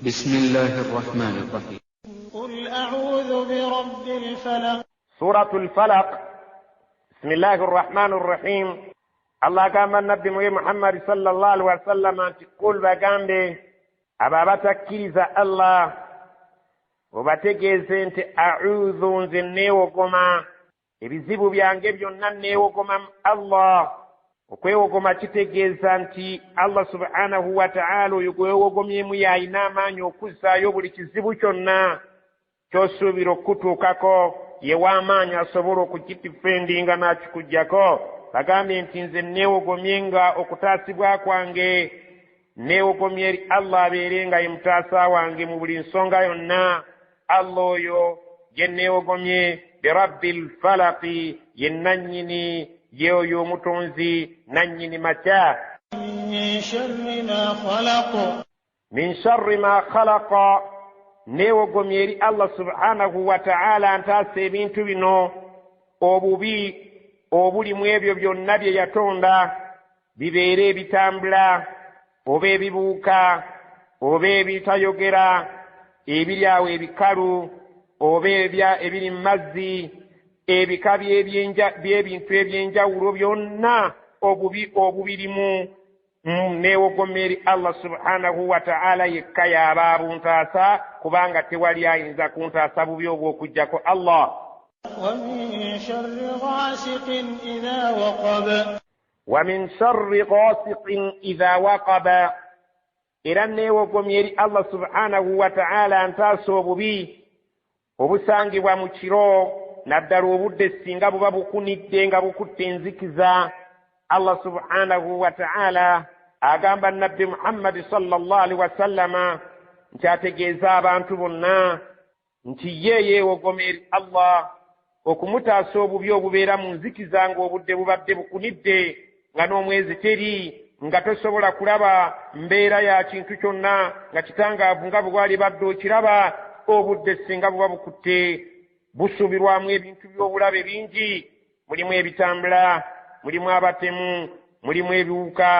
بسم الله الرحمن الرحيم. قل أعوذ برب الفلق. سورة الفلق. بسم الله الرحمن الرحيم. الله كما النبي محمد صلى الله عليه وسلم تقول بغامبي أبا بتكيز الله وبتكيز انت أعوذ نزنيو كما ebizibu byange byonna neewogoma Allah okwewogoma kitegeeza nti Allah subhanahu wa ta'ala oyo gwewogomyemu yalina amaanyi okuzzaayo buli kizibu kyonna ky'osuubira okutuukako ye w'amaanyi asobola okukitifendinga n'akikuggyako bagambye nti nze neewogomye nga okutaasibwa kwange neewogomye eri Allah abeere nga ye mutaasa wange mu buli nsonga yonna. Allah oyo gye neewogomye birabbil falaqi ye nannyini ye oyo omutonzi nannyini makya. Min sharri ma khalaqa neewogomye eri Allah subhanahu wa ta'ala ntaasa ebintu bino obubi obuli mu ebyo byonna bye yatonda bibeere ebitambula oba ebibuuka oba ebitayogera ebiri awo ebikalu oba ebiri mu mazzi ebika by'ebintu ebyenjawulo byonna obubirimu neewogomye eri Allah subhanahu wa ta'ala yekka y'aba abuntaasa kubanga tewali ayinza kuntaasa bubi obw'okuggyako Allah. ومن شر غاسق إذا وقب era neewogomye eri Allah subhanahu wa ta'ala ntaasa obubi obusangibwa mu kiro naddala obudde singa buba bukunidde nga bukutte enzikiza. Allah subhanahu wa ta'ala agamba nabbi Muhammad sallallahu alaihi wasallama nti ategeeza abantu bonna nti ye yeewogomye eri Allah okumutaasa obubi obubeera mu nzikiza ng'obudde bubadde bukunidde nga n'omwezi teri nga tosobola kulaba mbeera ya kintu kyonna nga kitangaavu nga bwali badde okiraba obudde singa buba bukutte busuubirwamu ebintu by'obulabe bingi. Mulimu ebitambula, mulimu abatemu, mulimu ebiwuka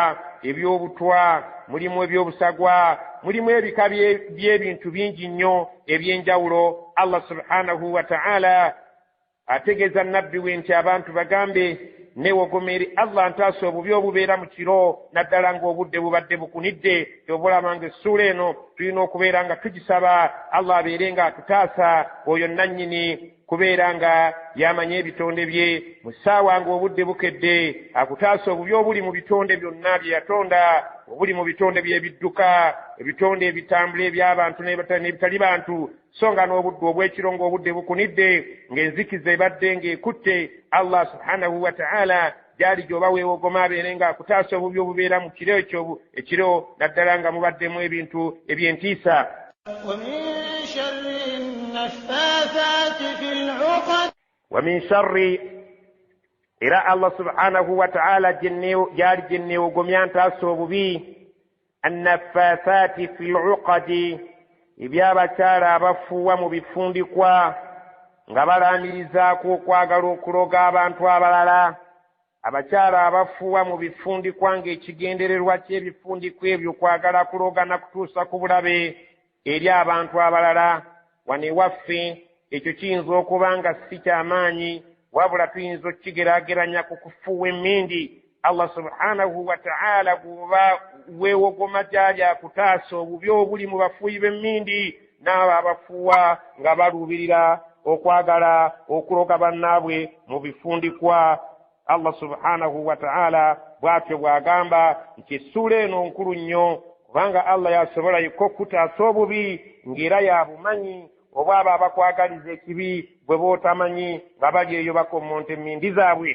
eby'obutwa, mulimu eby'obusagwa, mulimu ebika by'ebintu bingi nnyo ebyenjawulo. Allah subhanahu wa ta'ala ategeeza nabbi we nti abantu bagambe neewogomye eri Allah ntaasa obubi obubeera mu kiro naddala ng'obudde bubadde bukunidde. Ky'obalaba nga essuula eno tulina okubeera nga tugisaba Allah abeere nga atutaasa oyo nannyini kubeera nga yamanya ebitonde bye mu ssaawa ng'obudde bukedde akutaasa obubi obuli mu bitonde byonna bye yatonda, obuli mu bitonde by'ebidduka, ebitonde ebitambula eby'abantu n'ebitali bantu, so nga n'obudde obw'ekiro ng'obudde bukunidde ng'enzikiza ebadde ng'ekutte. Allah subhanahu wa ta'ala gyali gy'oba weewogoma abeere nga akutaasa obubi obubeera mu kiro ekiro naddala nga mubaddemu ebintu eby'entiisa. ومن شر era Allah subhanahu wa ta'ala gyali gye neewogomya ntaasa obubi annaffaathaati fil uqadi ebyabakyala abafuuwa mu bifundikwa nga balaamirizaako okwagala okuloga abantu abalala. Abakyala abafuuwa mu bifundikwa ng'ekigendererwa ky'ebifundikwa ebyo kwagala kuloga na kutuusa ku bulabe eri abantu abalala. Wano ewaffe ekyo kiyinza okuba nga si kyamaanyi wabula tuyinza okukigeraageranya ku kufuuwa emmindi. Allah subhanahu wa ta'ala bw'oba weewogoma gyali akutaasa obubi obuli mu bafuuyi b'emmindi n'abo abafuuwa nga baluubirira okwagala okuloga bannaabwe mu bifundikwa. Allah subhanahu wa ta'ala bw'atyo bw'agamba nti essuula eno nkulu nnyo kubanga Allah yasobola yekka okutaasa obubi ng'era yabumanyi oba abo abakwagaliza ekibi bwe bootamanyi nga bali eyo bakommonta emmindi zaabwe.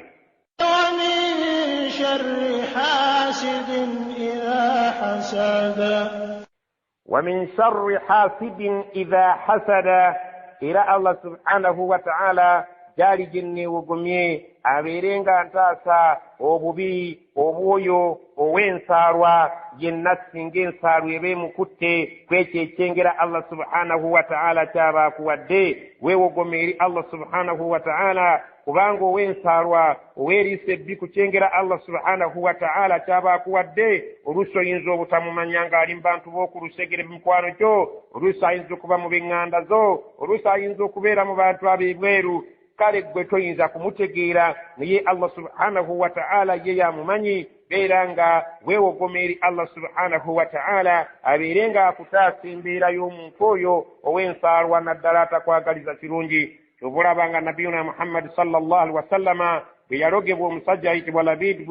wa min sharri hasidin idha hasada era Allah subhanahu wa ta'ala gyali gye neewogomye abeerenga ntaasa obubi obwoyo ow'ensaalwa yenna singa ensaalwa eba emukutte kwekyo ekyengera Allah subhanahu wa ta'ala kyaba akuwadde weewogome eri Allah subhanahu wa ta'ala kubanga ow'ensaalwa oweeriisa ebbi ku kyengera Allah subhanahu wa ta'ala kyaba akuwadde oluusi oyinza obutamumanya ng'ali mu bantu b'oku lusegere mikwano gyo oluusi ayinza okuba mu b'eŋŋanda zo oluusi ayinza okubeera mu bantu ab'ebweru kale gwe toyinza kumutegeera naye Allah subhanahu wa ta'ala ye yamumanyi beera nga weewogoma eri Allah subhanahu wa ta'ala abeere nga akutaasa embeera y'omuntu oyo ow'ensaalwa naddala atakwagaliza kirungi kyobulaba nga nabiyuna Muhammad sallallahu alaihi wasallama bwe yalogebwa omusajja ayitibwa Labid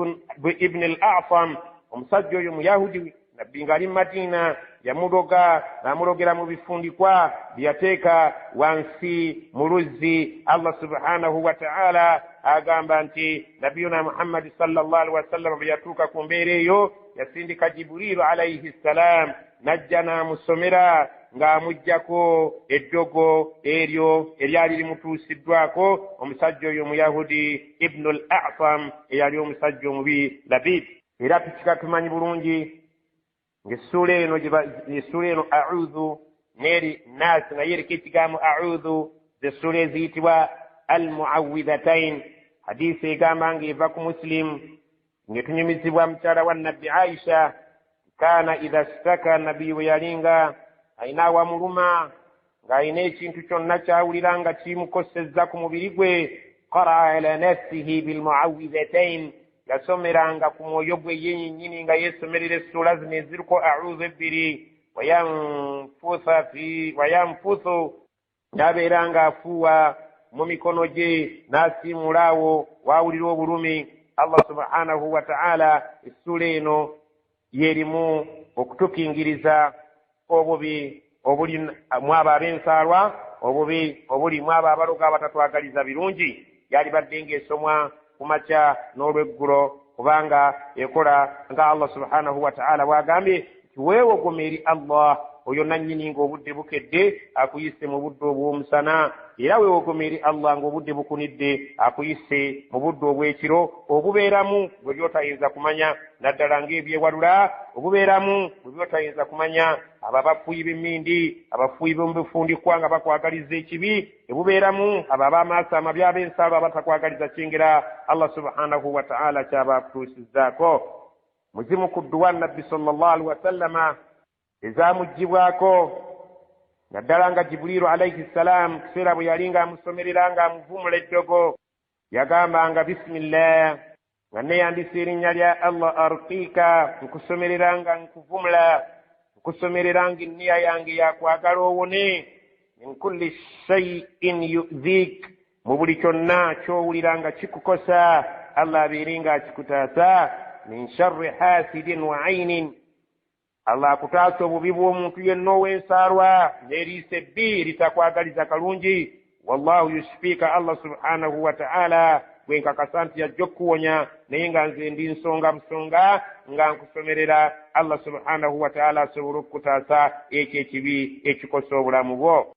ibn al-A'sam omusajja oyo muyahudi nabbi ng'ali mu Madina yamuloga n'amulogera mu bifundikwa byateeka wansi mu luzzi Allah subhanahu wa ta'ala agamba nti nabiyuna Muhammad sallallahu alaihi wasallam bwe yatuuka ku mbeera eyo yasindika Jibrilu alayhi salam najja n'amusomera ng'amuggyako eddogo eryo eryali limutuusiddwako omusajja oyo omuyahudi ibnu al-A'sam eyali omusajja omubi Labid. Era tukika tumanyi bulungi ng'essuula eno a'udhu n'eri naasi naye eriko ekigambo a'udhu z'essuula eziyitibwa al-mu'awwidhatain. Hadiisi egamba ng'eva ku Muslim ng'etunyumizibwa mukyala wa nabbi Aisha kaana idha staka nabbi bwe yalinga ayina awamuluma ng'ayina ekintu kyonna kyawulira nga kimukosezza ku mubiri gwe qara'a ala nafsihi bilmu'awwidhatain yasomeranga ku mwoyo gwe yennyini nga yeesomerera essuula zino eziriko a'udhu ebbiri wayamfuthu n'abeeranga afuuwa mu mikono gye n'asiimula awo waawulira obulumi. Allah subhanahu wa ta'ala essuula eno yeerimu okutukingiriza obubi obuli mu abo ab'ensaalwa obubi obuli mu abo abaloga abatatwagaliza birungi yali badde ng'esomwa ku makya n'olweggulo kubanga ekola nga Allah subhanahu wa ta'ala bw'agambye nti weewogome eri Allah oyo nannyini ng'obudde bukedde akuyise mu budde obw'omusana era weewogome eri Allah ng'obudde bukunidde akuyise mu budde obw'ekiro obubeeramu bwe byotayinza kumanya naddala ng'ebyewalula obubeeramu bwe byotayinza kumanya abo abafuuyi b'emmindi abafuuyi b'omubifundikwa nga bakwagaliza ekibi ebubeeramu abo ab'amaaso amabi ab'ensaalwa abatakwagaliza kyengera Allah subhanahu wa ta'ala kyaba akutuusizzaako. Muzimu ku dduwa nabbi sallallahu alaihi wasallama ezamuggyibwako naddala nga Jibrilu alayhi salam kiseera bwe yali ng'amusomerera ng'amuvumula eddogo yagambanga bisimillah nga neeyandisa erinnya lya Allah arqiika nkusomerera nga nkuvumula nkusomerera nga enniya yange yakwagala owone min kulli shay'in yu'dhik mu buli kyonna ky'owulira nga kikukosa Allah abeere ng'akikutaasa min sharri hasidin wa aynin Allah akutaasa obubi bw'omuntu yenna ow'ensaalwa n'eriisa ebbi litakwagaliza kalungi wallahu yushfiika Allah subhanahu wa ta'ala gwe nkakasa nti yajja okukuwonya naye nga nze ndi nsonga busonga nga nkusomerera Allah subhanahu wa ta'ala asobole okukutaasa ekyo ekibi ekikosa obulamu bwo.